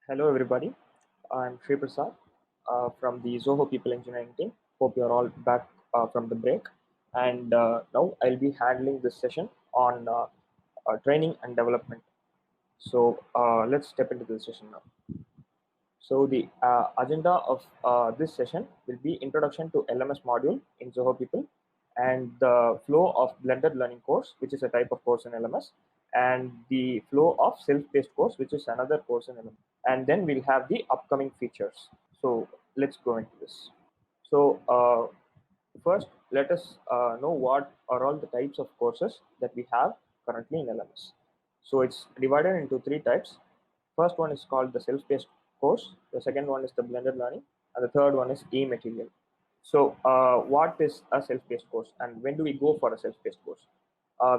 Hello, everybody. I'm Sri Prasad from the Zoho People Engineering team. Hope you're all back from the break. And now I'll be handling this session on training and development. So let's step into the session now. So the agenda of this session will be introduction to LMS module in Zoho People and the flow of blended learning course, which is a type of course in LMS, and the flow of self-paced course, which is another course in LMS. And then we'll have the upcoming features. So let's go into this. So first, let us know what are all the types of courses that we have currently in LMS. So it's divided into three types. First one is called the self-paced course. The second one is the blended learning, and the third one is e-material. So, what is a self-paced course, and when do we go for a self-paced course?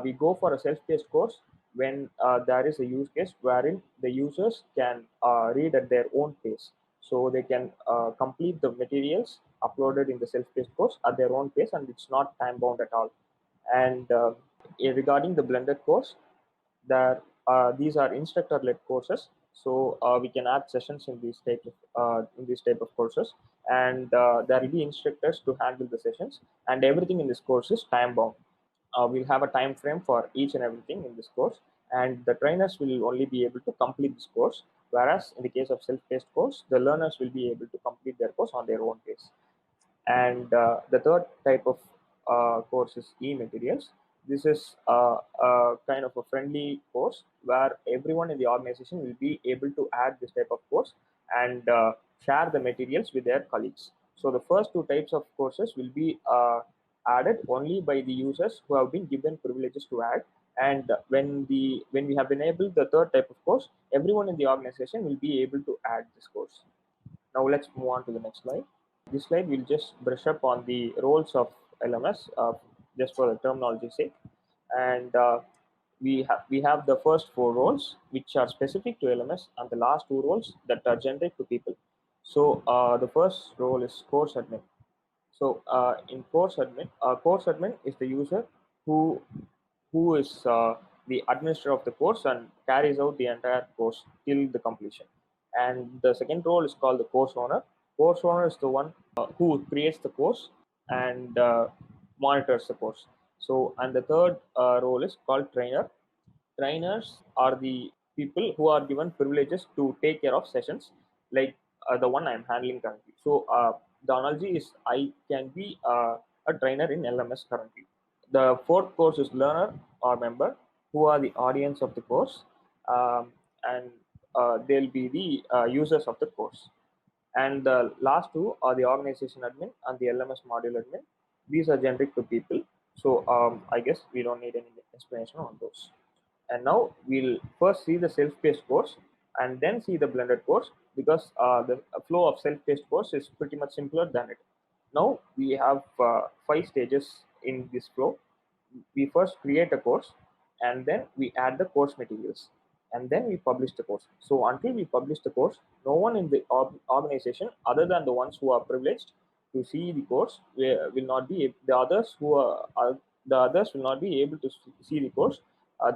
We go for a self-paced course when there is a use case wherein the users can read at their own pace. So they can complete the materials uploaded in the self-paced course at their own pace, and it's not time bound at all. And regarding the blended course, that these are instructor-led courses, so we can add sessions in these type of courses, and there will be instructors to handle the sessions, and everything in this course is time bound. We'll have a time frame for each and everything in this course, and the trainers will only be able to complete this course, whereas in the case of self-paced course, the learners will be able to complete their course on their own pace. And the third type of course is e-materials. This is a kind of a friendly course where everyone in the organization will be able to add this type of course and share the materials with their colleagues. So the first two types of courses will be added only by the users who have been given privileges to add. And when we have enabled the third type of course, everyone in the organization will be able to add this course. Now let's move on to the next slide. This slide will just brush up on the roles of LMS, just for the terminology sake. And we have the first four roles which are specific to LMS, and the last two roles that are generic to people. So the first role is course admin. So in course admin is the user who is the administrator of the course and carries out the entire course till the completion. And the second role is called the course owner. Course owner is the one who creates the course and monitors the course. So, and the third role is called trainer. Trainers are the people who are given privileges to take care of sessions like the one I'm handling currently. So, the analogy is I can be a trainer in LMS currently. The fourth course is learner or member, who are the audience of the course, and they'll be the users of the course. And the last two are the organization admin and the LMS module admin. These are generic to people, so I guess we don't need any explanation on those. And now we'll first see the self-paced course and then see the blended course, because the flow of self-paced course is pretty much simpler than it. Now we have five stages in this flow. We first create a course, and then we add the course materials, and then we publish the course. So until we publish the course, no one in the organization other than the ones who are privileged to see the course will not be the others who are the others will not be able to see the course uh,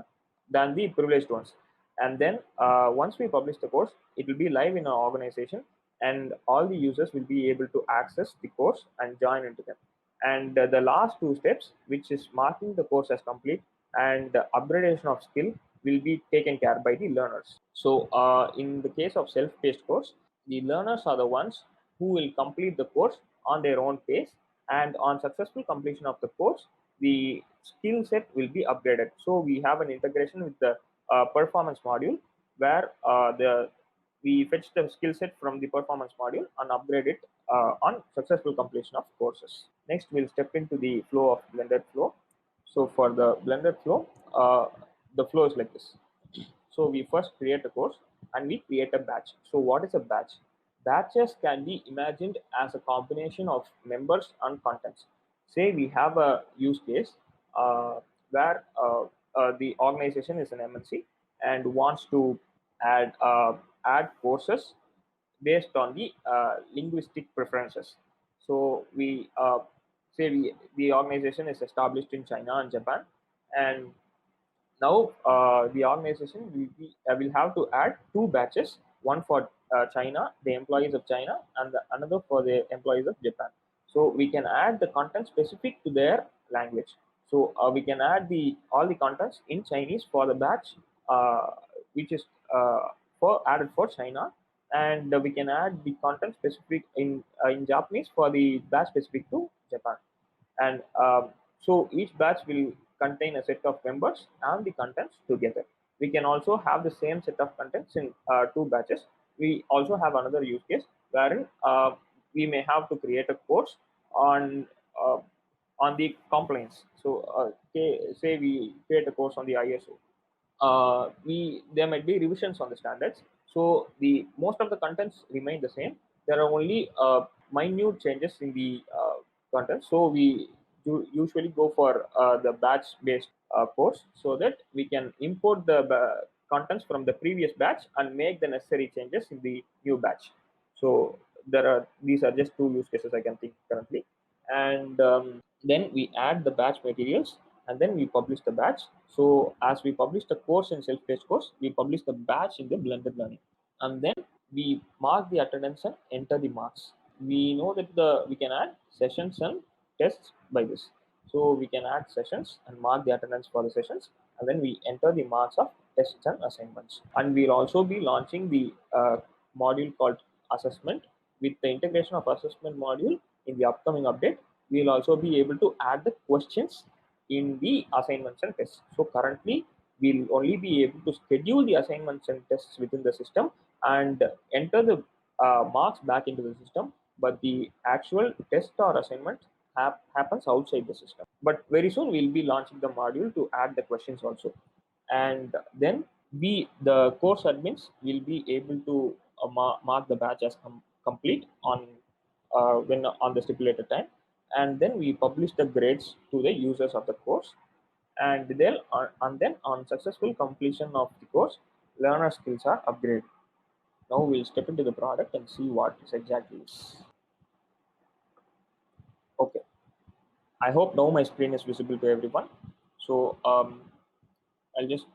than the privileged ones. And then once we publish the course, it will be live in our organization, and all the users will be able to access the course and join into them. And the last two steps, which is marking the course as complete and upgradation of skill, will be taken care by the learners. So in the case of self-paced course, the learners are the ones who will complete the course on their own pace, and on successful completion of the course, the skill set will be upgraded. So we have an integration with the performance module, where the we fetch the skill set from the performance module and upgrade it on successful completion of courses. Next, we'll step into the flow of blended flow. So for the blended flow, the flow is like this. So we first create a course and we create a batch. So what is a batch? Batches can be imagined as a combination of members and contents. Say we have a use case where the organization is an MNC and wants to add add courses based on the linguistic preferences. So we say the organization is established in China and Japan, and now the organization will have to add two batches, one for China, the employees of China, and another for the employees of Japan. So we can add the content specific to their language. So we can add the all the contents in Chinese for the batch, uh, which is for added for China, and we can add the content specific in Japanese for the batch specific to Japan. And so each batch will contain a set of members and the contents together. We can also have the same set of contents in two batches. We also have another use case wherein we may have to create a course on uh, on the compliance. So say we create a course on the ISO. We there might be revisions on the standards, so the most of the contents remain the same. There are only minute changes in the content, so we usually go for the batch based course, so that we can import the contents from the previous batch and make the necessary changes in the new batch. So these are just two use cases I can think currently. And then we add the batch materials, and then we publish the batch. So as we publish the course in self-paced course, we publish the batch in the blended learning, and then we mark the attendance and enter the marks. We know that we can add sessions and tests by this. So we can add sessions and mark the attendance for the sessions, and then we enter the marks of tests and assignments. And we'll also be launching the module called assessment. With the integration of assessment module in the upcoming update, we'll also be able to add the questions in the assignments and tests. So currently, we'll only be able to schedule the assignments and tests within the system and enter the marks back into the system, but the actual test or assignment happens outside the system. But very soon we'll be launching the module to add the questions also, and then the course admins will be able to mark the batch as complete on when on the stipulated time, and then we publish the grades to the users of the course, and then on successful completion of the course, learner skills are upgraded. Now we'll step into the product and see what it exactly is. Okay, I hope now my screen is visible to everyone. So I'll just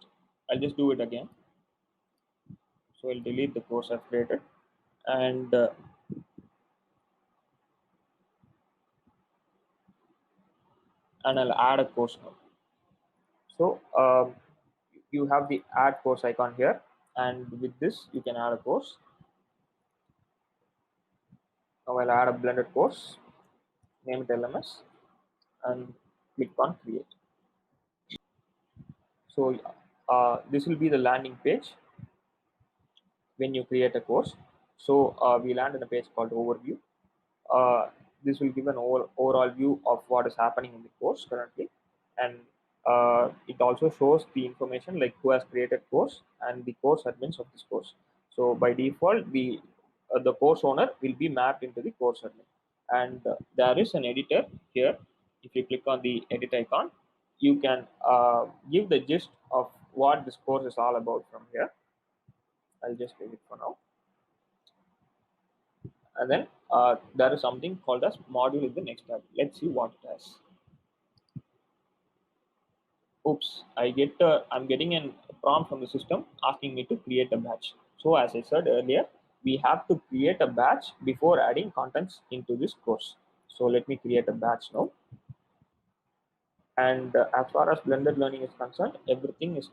I'll just do it again. So I'll delete the course I've created, and I'll add a course now. So you have the add course icon here, and with this you can add a course. Now I'll add a blended course, name it LMS, and click on create. So this will be the landing page when you create a course. So we land in a page called overview. Uh, this will give an overall view of what is happening in the course currently, and it also shows the information like who has created course and the course admins of this course. So by default, the course owner will be mapped into the course admin, and there is an editor here. If you click on the edit icon, you can give the gist of what this course is all about from here. I'll just leave it for now. And then there is something called as module in the next tab. Let's see what it has. Oops, I'm getting a prompt from the system asking me to create a batch. So as I said earlier, we have to create a batch before adding contents into this course. So let me create a batch now. And as far as blended learning is concerned, everything is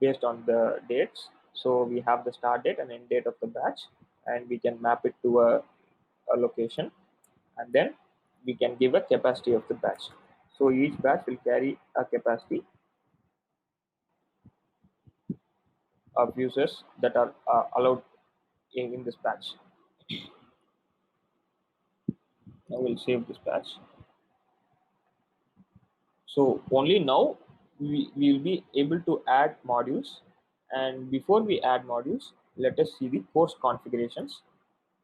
based on the dates. So we have the start date and end date of the batch, and we can map it to a location, and then we can give a capacity of the batch. So each batch will carry a capacity of users that are allowed in this batch. Now we'll save this batch. So only now we will be able to add modules, and before we add modules, let us see the course configurations,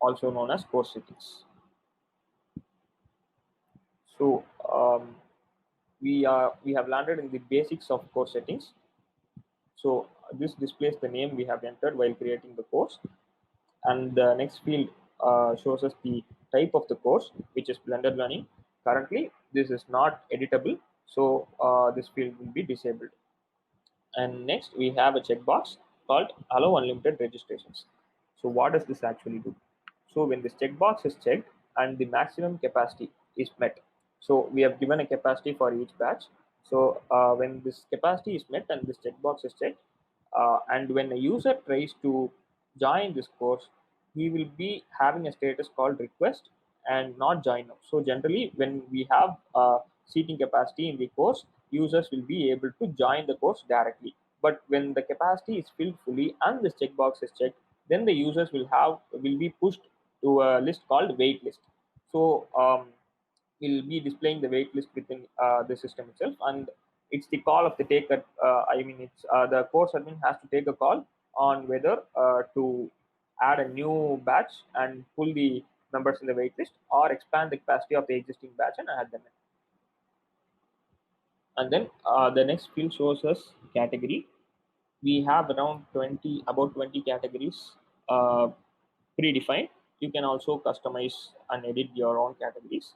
also known as course settings. So we have landed in the basics of course settings. So this displays the name we have entered while creating the course, and the next field shows us the type of the course, which is blended learning. Currently this is not editable, so this field will be disabled. And next we have a checkbox called allow unlimited registrations. So what does this actually do? So when this checkbox is checked and the maximum capacity is met, so we have given a capacity for each batch. So when this capacity is met and this checkbox is checked, and when a user tries to join this course, he will be having a status called request and not join now. So generally, when we have seating capacity in the course, users will be able to join the course directly. But when the capacity is filled fully and this checkbox is checked, then the users will be pushed to a list called wait list. So will be displaying the wait list within the system itself, and it's the call of the taker. I mean, it's the course admin has to take a call on whether to add a new batch and pull the members in the wait list, or expand the capacity of the existing batch and add them in. And then the next field shows us category. We have around 20, about 20 categories uh, predefined. You can also customize and edit your own categories.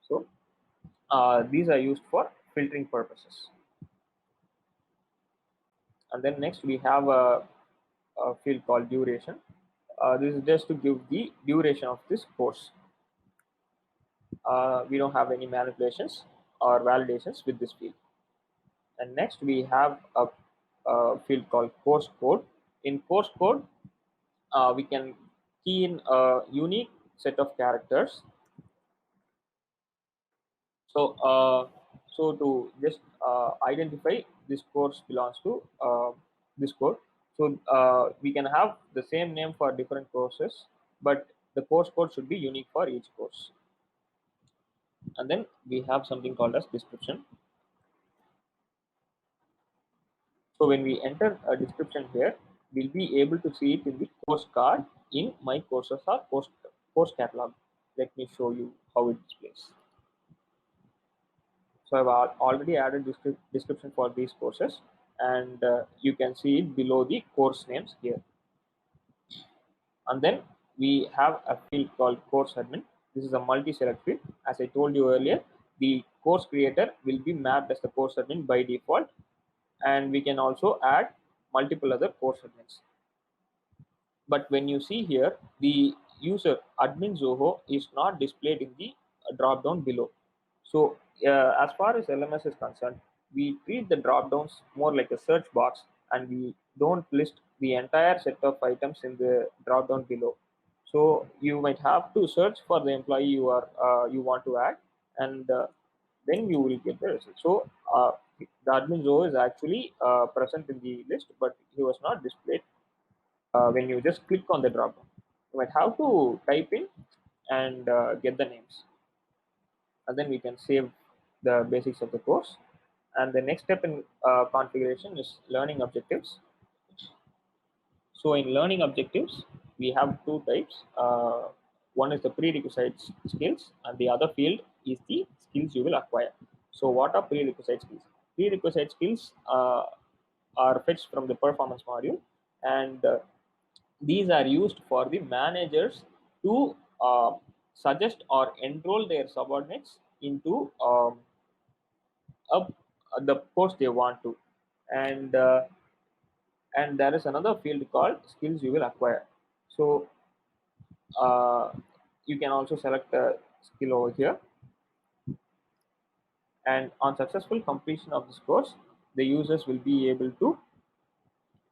So these are used for filtering purposes. And then next we have a field called duration. This is just to give the duration of this course. We don't have any manipulations or validations with this field. And next we have a field called course code. In course code, we can key in a unique set of characters. So, so to just identify this course belongs to this code. So we can have the same name for different courses, but the course code should be unique for each course. And then we have something called as description. So when we enter a description here, we'll be able to see it in the course card in my courses or course catalog. Let me show you how it displays. So I've already added description for these courses, and you can see it below the course names here. And then we have a field called course admin. This is a multi-select field. As I told you earlier, the course creator will be mapped as the course admin by default, and we can also add multiple other course admins. But when you see here, the user admin Zoho is not displayed in the drop down below. So as far as LMS is concerned, we treat the drop downs more like a search box, and we don't list the entire set of items in the drop down below. So you might have to search for the employee you want to add, and then you will get the result. So the admin Zoho is actually present in the list, but he was not displayed when you just click on the drop down. You might have to type in and get the names, and then we can save the basics of the course. And the next step in configuration is learning objectives. So in learning objectives, we have two types. One is the prerequisite skills, and the other field is the skills you will acquire. So what are prerequisite skills? Prerequisite skills are fetched from the performance module, and these are used for the managers to suggest or enroll their subordinates into the course they want to. And and there is another field called skills you will acquire. So uh, you can also select a skill over here, and on successful completion of this course, the users will be able to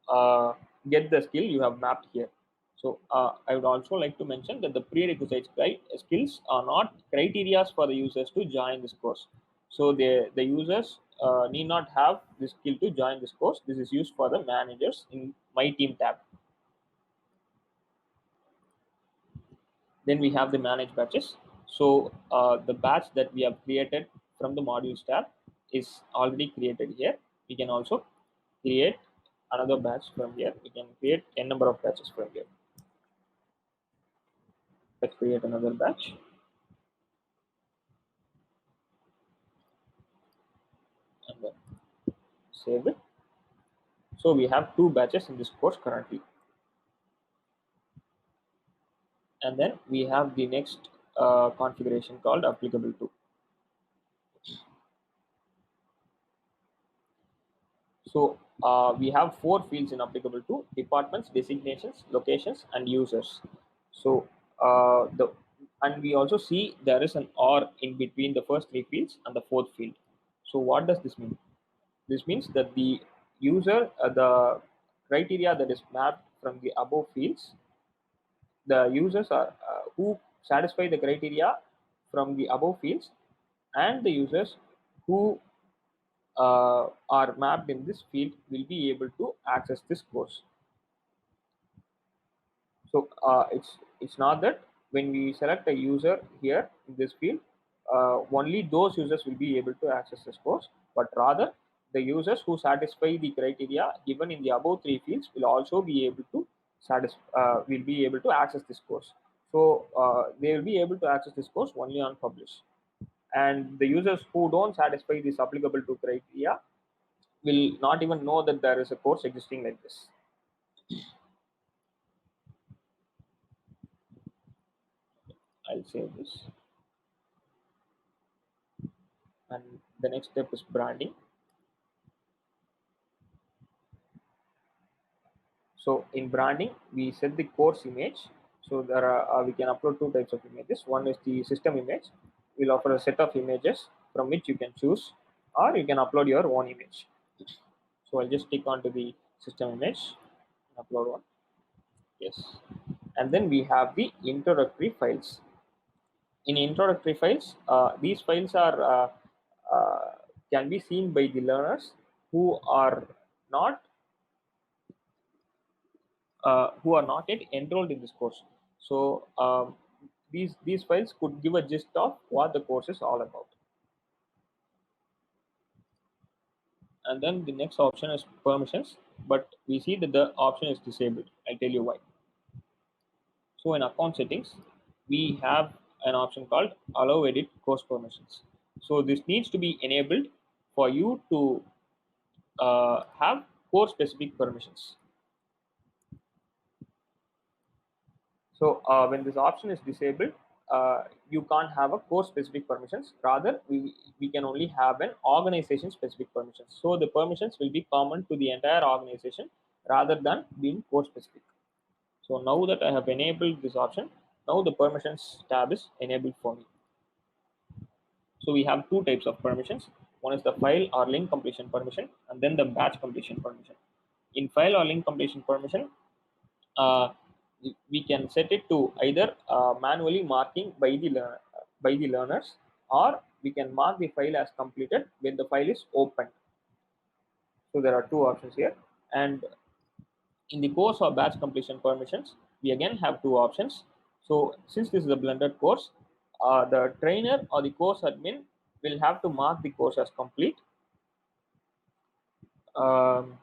uh, get the skill you have mapped here. So I would also like to mention that the prerequisite skills are not criteria for the users to join this course. So the users need not have this skill to join this course. This is used for the managers in My Team tab. Then we have the manage batches. So the batch that we have created from the modules tab is already created here. We can also create another batch from here. We can create n number of batches from here. Let's create another batch and then save it. So we have two batches in this course currently. And then we have the next configuration called applicable to. So we have four fields in applicable to departments, designations, locations, and users. So the and we also see there is an or in between the first three fields and the fourth field. So what does this mean? This means that the user, the criteria that is mapped from the above fields, the users are who satisfy the criteria from the above fields, and the users who are mapped in this field will be able to access this course. So it's not that when we select a user here in this field, only those users will be able to access this course, but rather the users who satisfy the criteria given in the above three fields will also be able to will be able to access this course. So they will be able to access this course only on publish. And the users who don't satisfy this applicable to criteria will not even know that there is a course existing like this. I'll save this. And the next step is branding. So in branding, we set the course image. So there are we can upload two types of images. One is the system image. We'll offer a set of images from which you can choose, or you can upload your own image. So I'll just click onto the system image and upload one. Yes. And then we have the introductory files. In introductory files, these files are can be seen by the learners not who are not yet enrolled in this course. So these files could give a gist of what the course is all about. And then the next option is permissions, but we see that the option is disabled. I'll tell you why. So in account settings, we have an option called allow edit course permissions. So this needs to be enabled for you to have course specific permissions. So when this option is disabled, you can't have a course specific permissions. Rather, we can only have an organization specific permissions. So the permissions will be common to the entire organization rather than being course specific. So now that I have enabled this option, now the permissions tab is enabled for me. So we have two types of permissions. One is the file or link completion permission, and then the batch completion permission. In file or link completion permission, uh, we can set it to either manually marking by the learners, or we can mark the file as completed when the file is opened. So there are two options here. And in the course or batch completion permissions, we again have two options. So since this is a blended course, the trainer or the course admin will have to mark the course as complete. Um,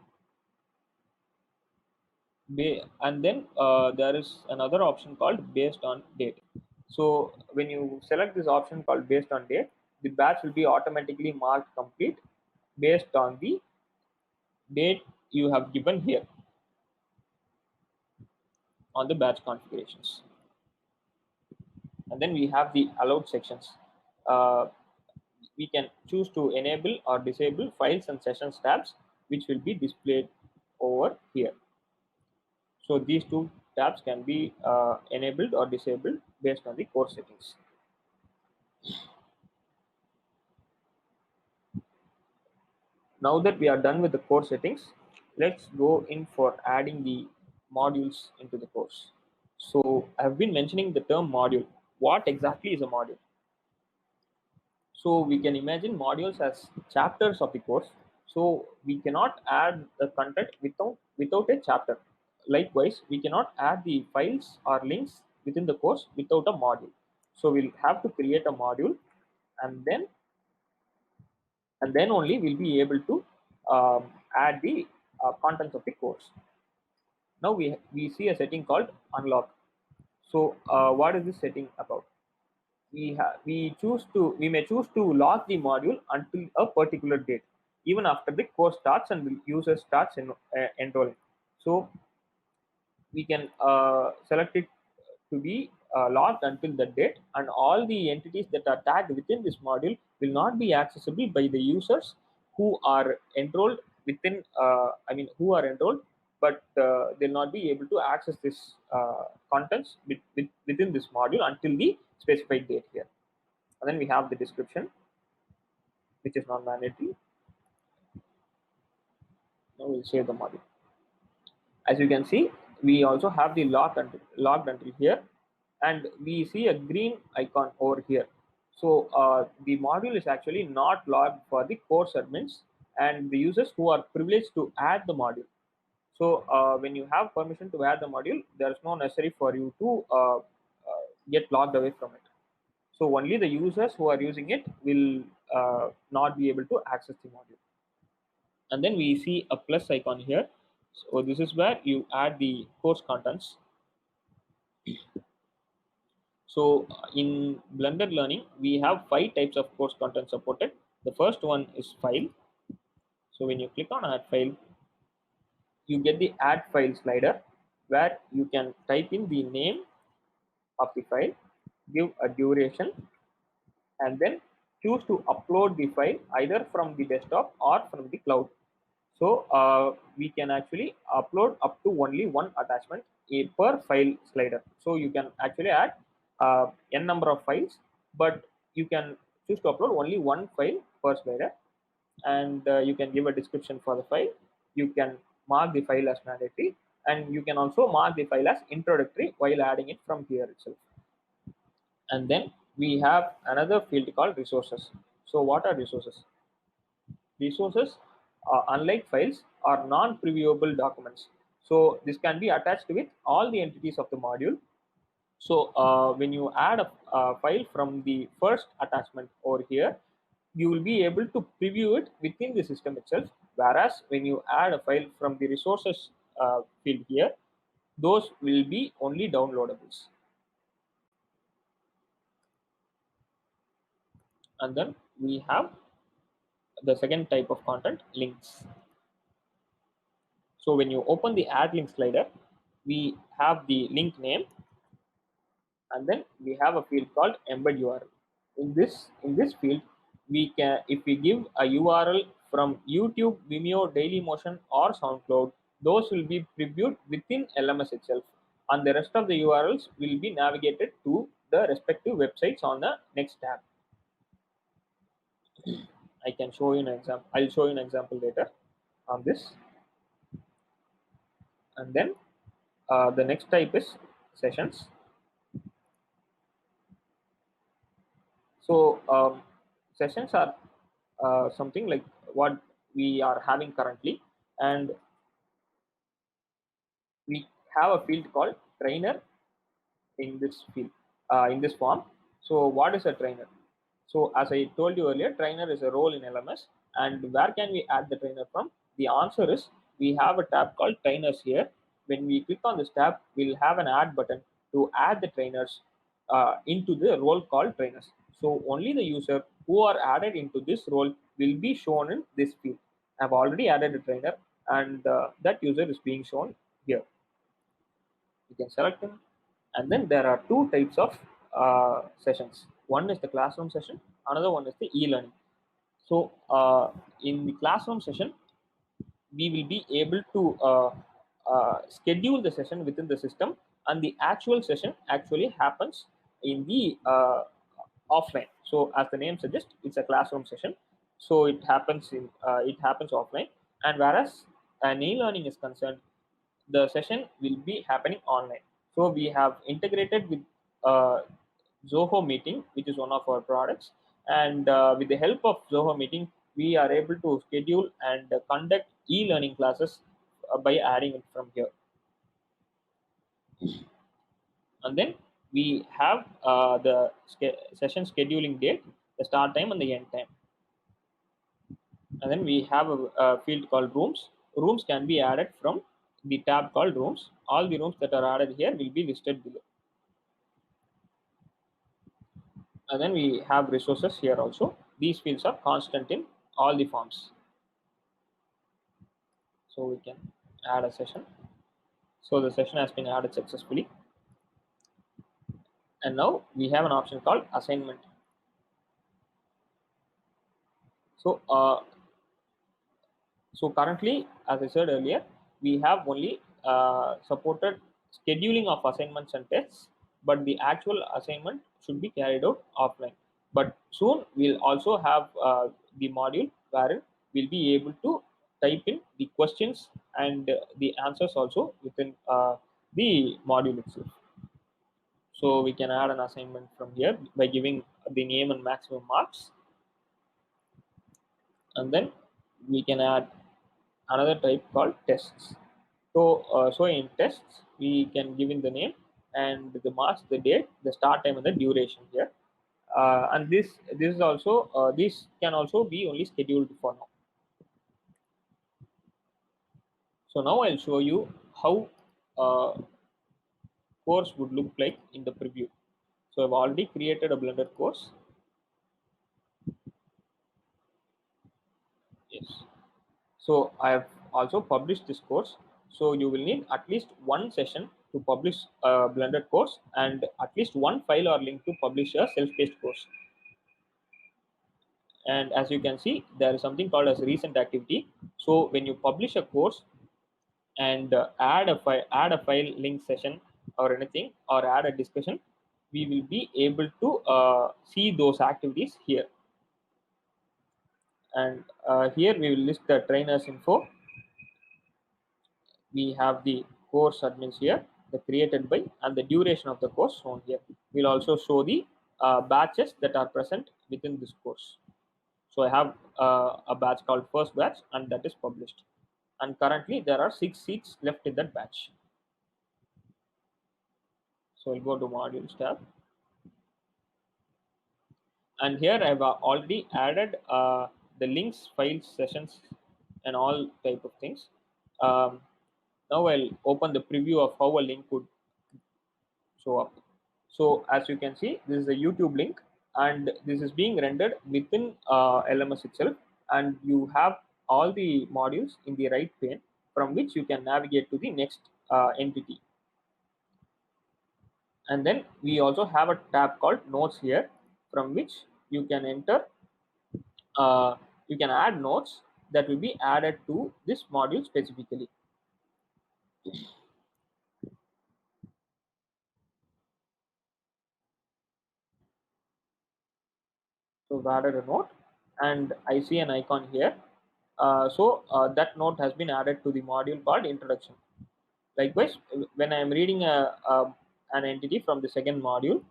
and then there is another option called based on date. So when you select this option called based on date, the batch will be automatically marked complete based on the date you have given here on the batch configurations. And then we have the allowed sections. uh, we can choose to enable or disable files and sessions tabs, which will be displayed over here. So these two tabs can be enabled or disabled based on the course settings. Now that we are done with the course settings, let's go in for adding the modules into the course. So I've been mentioning the term module. What exactly is a module? So we can imagine modules as chapters of the course. So we cannot add the content without a chapter. Likewise, we cannot add the files or links within the course without a module. So we'll have to create a module, and then only we'll be able to add the contents of the course. Now we see a setting called unlock. So what is this setting about? We may choose to lock the module until a particular date, even after the course starts and the user starts enrolling. So we can select it to be locked until the date, and all the entities that are tagged within this module will not be accessible by the users who are enrolled within, I mean, who are enrolled, but they'll not be able to access this contents within this module until the specified date here. And then we have the description, which is non-mandatory. Now we'll save the module. As you can see, we also have the logged until here, and we see a green icon over here. So the module is actually not logged for the course admins and the users who are privileged to add the module. So when you have permission to add the module, there is no necessary for you to get logged away from it. So only the users who are using it will not be able to access the module. And then we see a plus icon here. So this is where you add the course contents. So in blended learning, we have 5 types of course content supported. The first one is file. So when you click on add file, you get the add file slider where you can type in the name of the file, give a duration, and then choose to upload the file either from the desktop or from the cloud. So we can actually upload up to only one attachment per file slider. So you can actually add n number of files, but you can choose to upload only one file per slider, and you can give a description for the file. You can mark the file as mandatory, and you can also mark the file as introductory while adding it from here itself. And then we have another field called resources. So what are resources? Resources, unlike files, are non-previewable documents. So this can be attached with all the entities of the module. So when you add a file from the first attachment over here, you will be able to preview it within the system itself. Whereas when you add a file from the resources field here, those will be only downloadables. And then we have the second type of content, links. So when you open the add link slider, we have the link name, and then we have a field called embed URL. In this field, we can, if we give a URL from YouTube, Vimeo, Dailymotion, or SoundCloud, those will be previewed within LMS itself, and the rest of the URLs will be navigated to the respective websites on the next tab. I can show you an example. I'll show you an example later on this. And then the next type is sessions. So sessions are something like what we are having currently, and we have a field called trainer in this field, in this form. So what is a trainer? So as I told you earlier, trainer is a role in LMS, and where can we add the trainer from? The answer is we have a tab called trainers here. When we click on this tab, we'll have an add button to add the trainers into the role called trainers. So only the user who are added into this role will be shown in this field. I've already added a trainer, and that user is being shown here. You can select him, and then there are two types of sessions. One is the classroom session, another one is the e-learning. So in the classroom session, we will be able to schedule the session within the system, and the actual session actually happens in the offline. So as the name suggests, it's a classroom session, so it happens offline. And whereas an e-learning is concerned, the session will be happening online. So we have integrated with uh, Zoho Meeting, which is one of our products, and with the help of Zoho Meeting, we are able to schedule and conduct e-learning classes by adding it from here. And then we have the session scheduling date, the start time, and the end time. And then we have a field called rooms. Rooms can be added from the tab called rooms. All the rooms that are added here will be listed below. And then we have resources here also. These fields are constant in all the forms. So we can add a session. So the session has been added successfully. And now we have an option called assignment. So So currently, as I said earlier, we have only supported scheduling of assignments and tests, but the actual assignment should be carried out offline. But soon we'll also have the module wherein we'll be able to type in the questions and the answers also within the module itself. So we can add an assignment from here by giving the name and maximum marks, and then we can add another type called tests. So in tests, we can give in the name and the marks, the date, the start time, and the duration here. And this is also this can also be only scheduled for now. So now I'll show you how course would look like in the preview. So I've already created a Blender course. Yes. So I have also published this course. So you will need at least one session to publish a blended course and at least one file or link to publish a self-paced course. And as you can see, there is something called as recent activity. So when you publish a course and add a file link session or anything or add a discussion, we will be able to see those activities here. And here we will list the trainers info. We have the course admins here, the created by, and the duration of the course shown here. We'll also show the batches that are present within this course. So I have a batch called first batch, and that is published. And currently there are 6 seats left in that batch. So I'll go to modules tab. And here I've already added the links, files, sessions, and all type of things. Now I'll open the preview of how a link could show up. So as you can see, this is a YouTube link, and this is being rendered within LMS itself, and you have all the modules in the right pane from which you can navigate to the next entity. And then we also have a tab called Notes here, from which you can enter, you can add notes that will be added to this module specifically. So I've added a note, and I see an icon here. That note has been added to the module called introduction. Likewise, when I am reading an entity from the second module,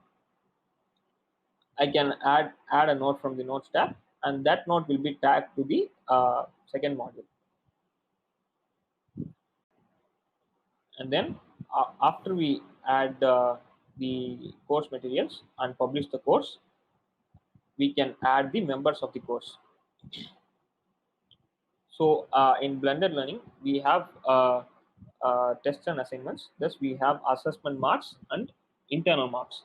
I can add a note from the notes tab, and that note will be tagged to the second module. And then after we add the course materials and publish the course, we can add the members of the course. So in Blender Learning, we have tests and assignments. Thus, we have assessment marks and internal marks.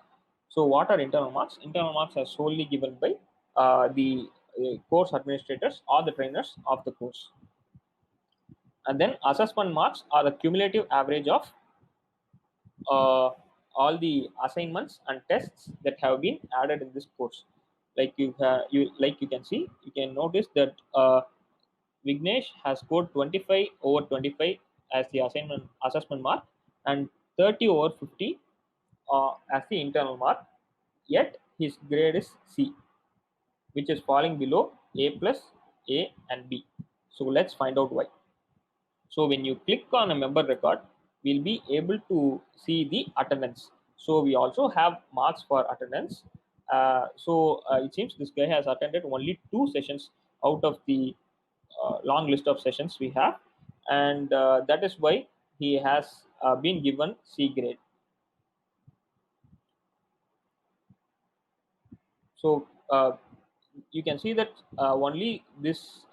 So what are internal marks? Internal marks are solely given by the course administrators or the trainers of the course. And then assessment marks are the cumulative average of uh, all the assignments and tests that have been added in this course. Like you can see, you can notice that Vignesh has scored 25 over 25 as the assignment assessment mark and 30 over 50 as the internal mark. Yet his grade is C, which is falling below A plus, A, and B. So let's find out why. So when you click on a member record, we'll be able to see the attendance. So we also have marks for attendance. It seems this guy has attended only 2 sessions out of the long list of sessions we have, and that is why he has been given C grade. So you can see that only this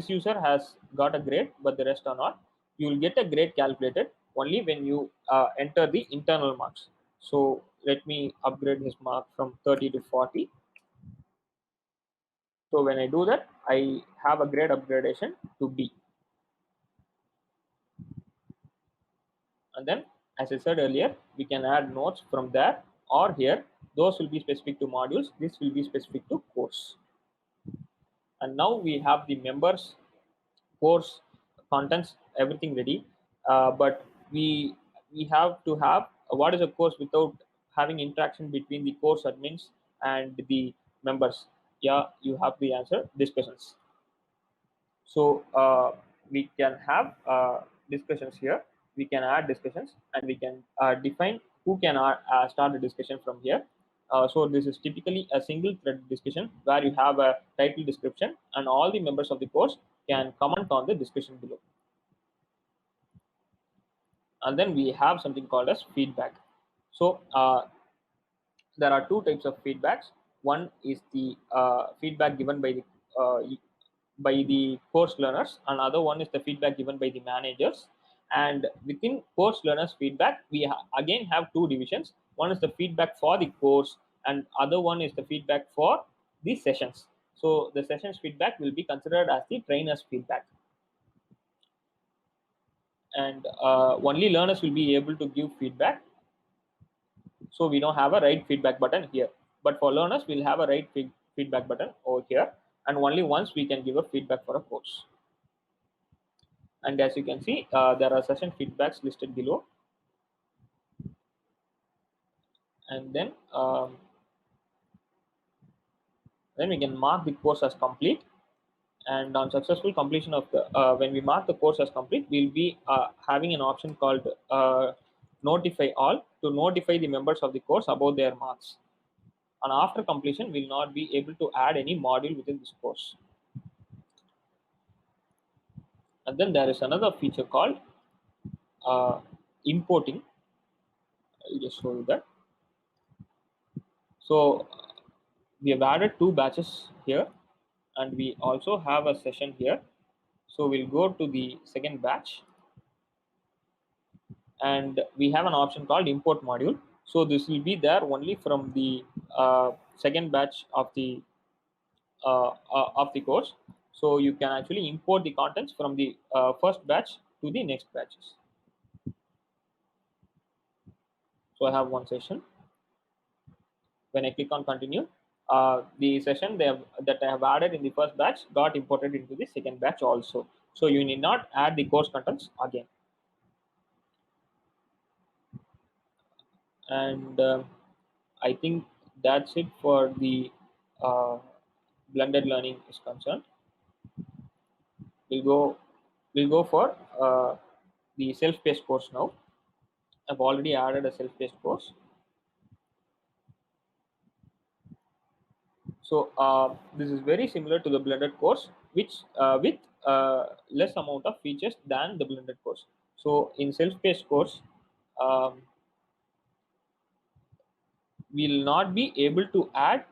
user has got a grade, but the rest are not. You will get a grade calculated only when you enter the internal marks. So let me upgrade his mark from 30 to 40. So when I do that, I have a grade upgradation to B. And then, as I said earlier, we can add notes from there or here. Those will be specific to modules. This will be specific to course. And now we have the members course contents, everything ready. But we have to have what is a course without having interaction between the course admins and the members? Yeah, you have the answer: discussions. So we can have discussions here. We can add discussions, and we can define who can start the discussion from here. So this is typically a single thread discussion where you have a title description, and all the members of the course can comment on the discussion below. And then we have something called as feedback. So there are two types of feedbacks. One is the feedback given by the course learners, and other one is the feedback given by the managers. And within course learners feedback, we again have two divisions. One is the feedback for the course, and other one is the feedback for the sessions. So the sessions feedback will be considered as the trainers feedback, and only learners will be able to give feedback. So we don't have a write feedback button here, but for learners we'll have a write feedback button over here, and only once we can give a feedback for a course. And as you can see, there are session feedbacks listed below. And then we can mark the course as complete. And on successful completion of the when we mark the course as complete, we'll be having an option called notify all to notify the members of the course about their marks. And after completion, we'll not be able to add any module within this course. And then there is another feature called importing. I'll just show you that. So we have added two batches here, and we also have a session here. So we'll go to the second batch, and we have an option called import module. So this will be there only from the second batch of the course. So you can actually import the contents from the first batch to the next batches. So I have one session. When I click on continue, the session that I have added in the first batch got imported into the second batch also. So you need not add the course contents again. And I think that's it for the uh, blended learning is concerned. We'll go for the self-paced course now. I've already added a self-paced course. So this is very similar to the blended course, which with less amount of features than the blended course. So in self-paced course, um, we'll not be able to add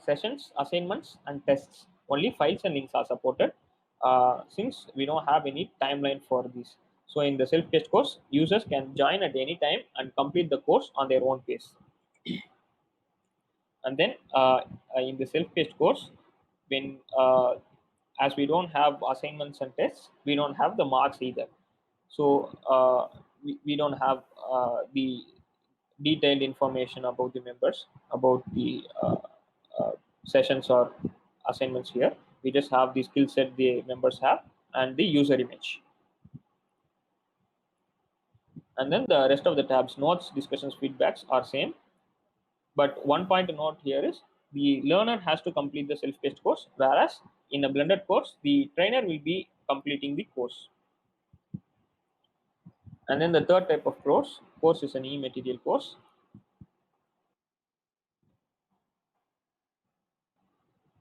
sessions, assignments, and tests. Only files and links are supported, since we don't have any timeline for this. So in the self-paced course, users can join at any time and complete the course on their own pace. And then in the self-paced course, when as we don't have assignments and tests, we don't have the marks either. So we don't have the detailed information about the members, about the uh, sessions or assignments here. We just have the skill set the members have and the user image. And then the rest of the tabs, notes, discussions, feedbacks are same. But one point to note here is the learner has to complete the self-paced course, whereas in a blended course, the trainer will be completing the course. And then the third type of course is an e-material course.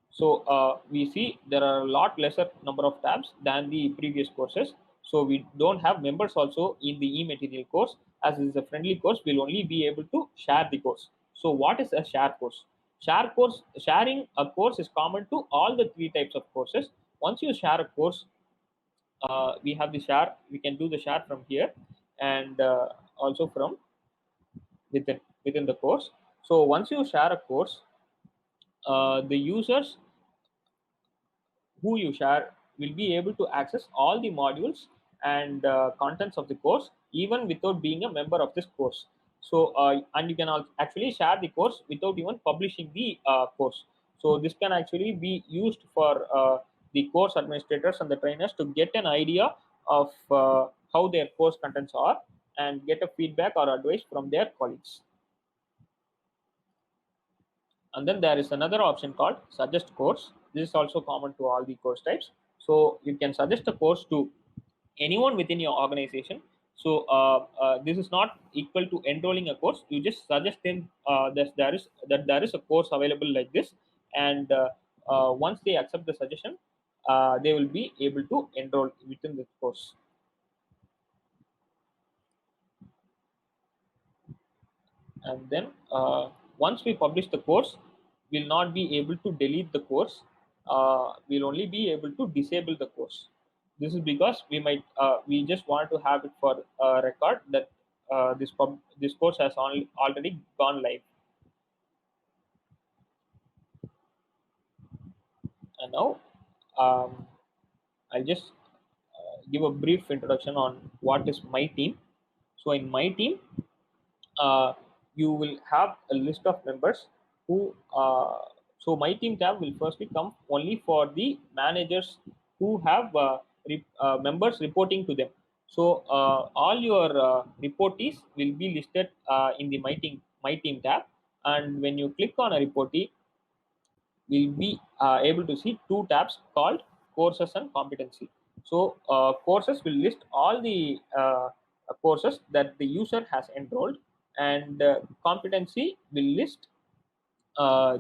So we see there are a lot lesser number of tabs than the previous courses. So we don't have members also in the e-material course. As it is a friendly course, we'll only be able to share the course. So what is a share course? Sharing a course is common to all the three types of courses. Once you share a course, we have the share. We can do the share from here, and also from within the course. So once you share a course, the users who you share will be able to access all the modules and contents of the course even without being a member of this course. So and you can actually share the course without even publishing the course. So this can actually be used for the course administrators and the trainers to get an idea of how their course contents are and get a feedback or advice from their colleagues. And then there is another option called suggest course. This is also common to all the course types. So you can suggest a course to anyone within your organization. So this is not equal to enrolling a course. You just suggest them that there is a course available like this, and once they accept the suggestion, they will be able to enroll within this course. And then once we publish the course, we'll not be able to delete the course. We'll only be able to disable the course. This is because we just want to have it for a record that this course has already gone live. And now um, I'll just give a brief introduction on what is my team. So in my team, uh, you will have a list of members who so my team tab will firstly come only for the managers who have members reporting to them. So all your reportees will be listed in the my team tab, and when you click on a reportee, we'll be able to see two tabs called courses and competency. So courses will list all the courses that the user has enrolled, and competency will list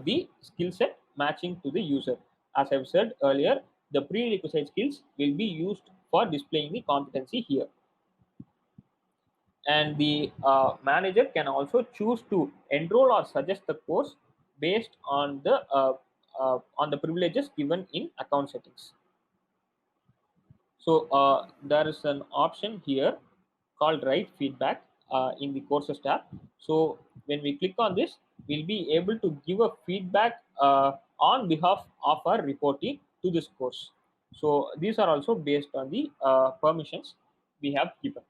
the skill set matching to the user. As I've said earlier, the prerequisite skills will be used for displaying the competency here. And the manager can also choose to enroll or suggest the course based on the privileges given in account settings. So there is an option here called write feedback in the courses tab. So when we click on this, we'll be able to give a feedback on behalf of our reportee to this course. So these are also based on the permissions we have given.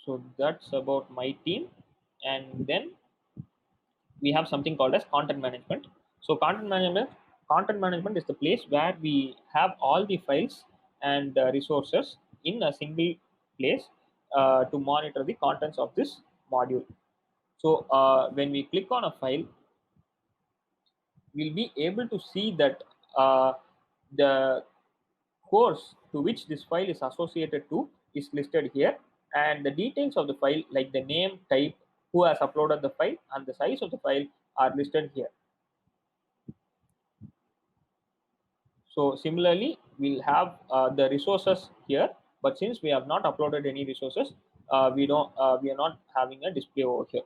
So that's about my team. And then we have something called as content management. So content management is the place where we have all the files and resources in a single place to monitor the contents of this module. So when we click on a file, we'll be able to see that the course to which this file is associated to is listed here, and the details of the file like the name, type, who has uploaded the file, and the size of the file are listed here. So similarly, we'll have the resources here, but since we have not uploaded any resources, we are not having a display over here.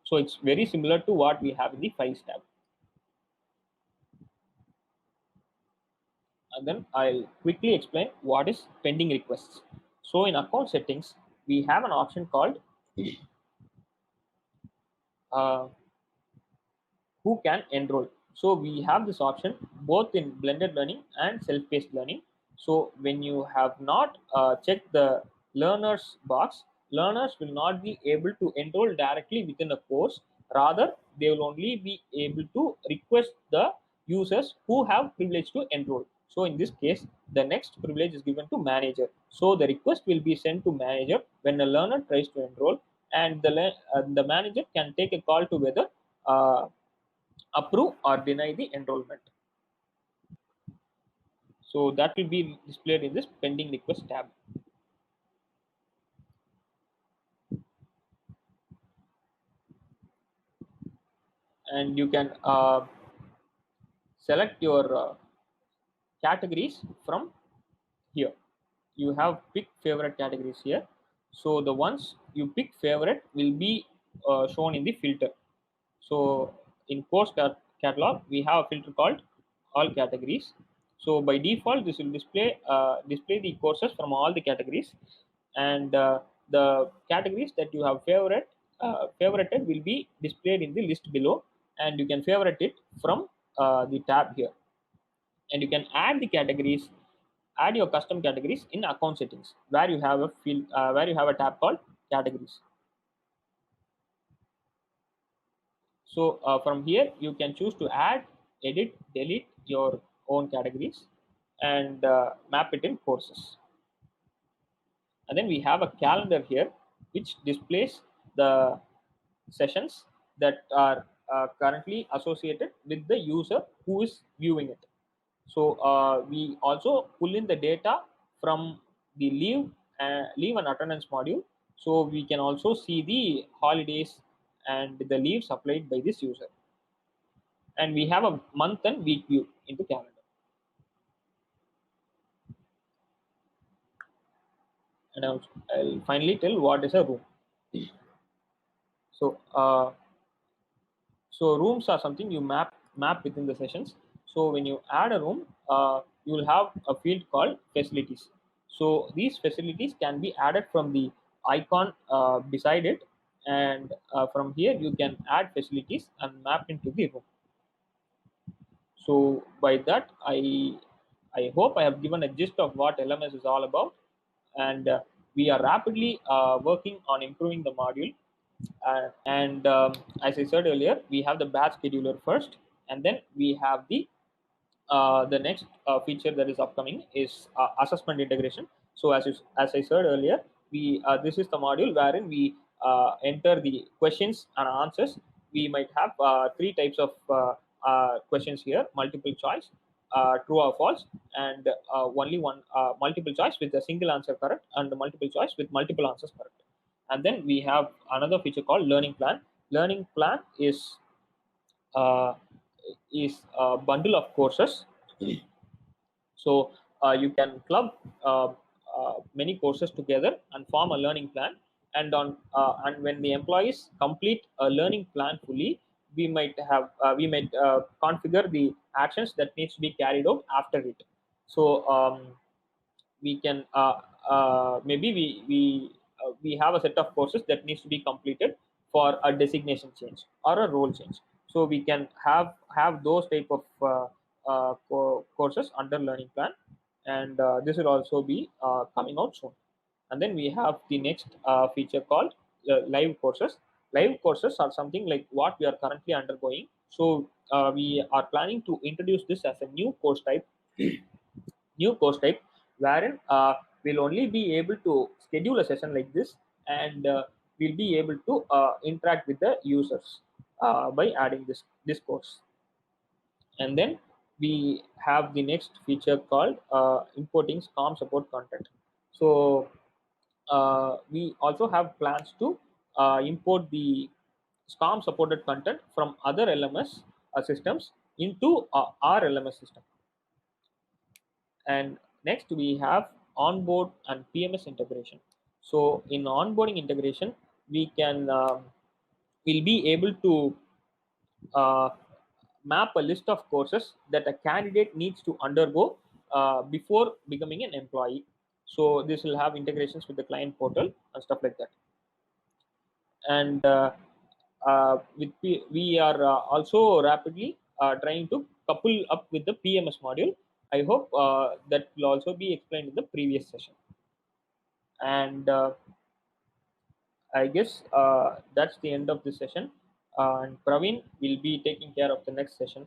So it's very similar to what we have in the files tab. And then I'll quickly explain what is pending requests. So in account settings, we have an option called uh, who can enroll. So we have this option both in blended learning and self-paced learning. So when you have not checked the learners box, learners will not be able to enroll directly within a course. Rather, they will only be able to request the users who have privilege to enroll. So in this case, the next privilege is given to manager. So the request will be sent to manager when a learner tries to enroll, and the manager can take a call to whether uh, approve or deny the enrollment. So that will be displayed in this pending request tab. And you can select your categories from here. You have pick favorite categories here. So the ones you pick favorite will be shown in the filter. So in course catalog, we have a filter called all categories. So by default, this will display the courses from all the categories, and the categories that you have favorited will be displayed in the list below, and you can favorite it from the tab here, and you can add your custom categories in account settings where you have a field where you have a tab called categories. So from here you can choose to add, edit, delete your own categories, and map it in courses. And then we have a calendar here which displays the sessions that are currently associated with the user who is viewing it. So we also pull in the data from the leave and attendance module, so we can also see the holidays and the leaves applied by this user. And we have a month and week view in the calendar. And I'll finally tell what is a room. So rooms are something you map within the sessions. So when you add a room, you will have a field called facilities. So these facilities can be added from the icon beside it, and from here you can add facilities and map into the room. So by that, I hope I have given a gist of what LMS is all about, and we are rapidly working on improving the module. And as I said earlier, we have the batch scheduler first, and then we have the next feature that is upcoming is assessment integration. So as I said earlier, we this is the module wherein we enter the questions and answers. We might have three types of questions here: multiple choice, true or false, and only one multiple choice with a single answer correct, and the multiple choice with multiple answers correct. And then we have another feature called learning plan. Learning plan uh, is a bundle of courses. So you can club many courses together and form a learning plan. And when the employees complete a learning plan fully, we might configure the actions that needs to be carried out after it. So we can maybe we have a set of courses that needs to be completed for a designation change or a role change. So we can have those type of courses under learning plan, and this will also be coming out soon. And then we have the next feature called live courses. Live courses are something like what we are currently undergoing. So we are planning to introduce this as a new course type, wherein we'll only be able to schedule a session like this, and we'll be able to interact with the users by adding this course. And then we have the next feature called importing SCORM support content. So we also have plans to import the SCORM supported content from other LMS systems into our LMS system. And next we have onboard and PMS integration. So in onboarding integration, we can we'll be able to uh, map a list of courses that a candidate needs to undergo before becoming an employee. So this will have integrations with the client portal and stuff like that. And we are also rapidly trying to couple up with the PMS module. I hope that will also be explained in the previous session. And I guess that's the end of this session. And Praveen will be taking care of the next session.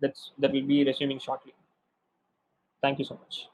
That will be resuming shortly. Thank you so much.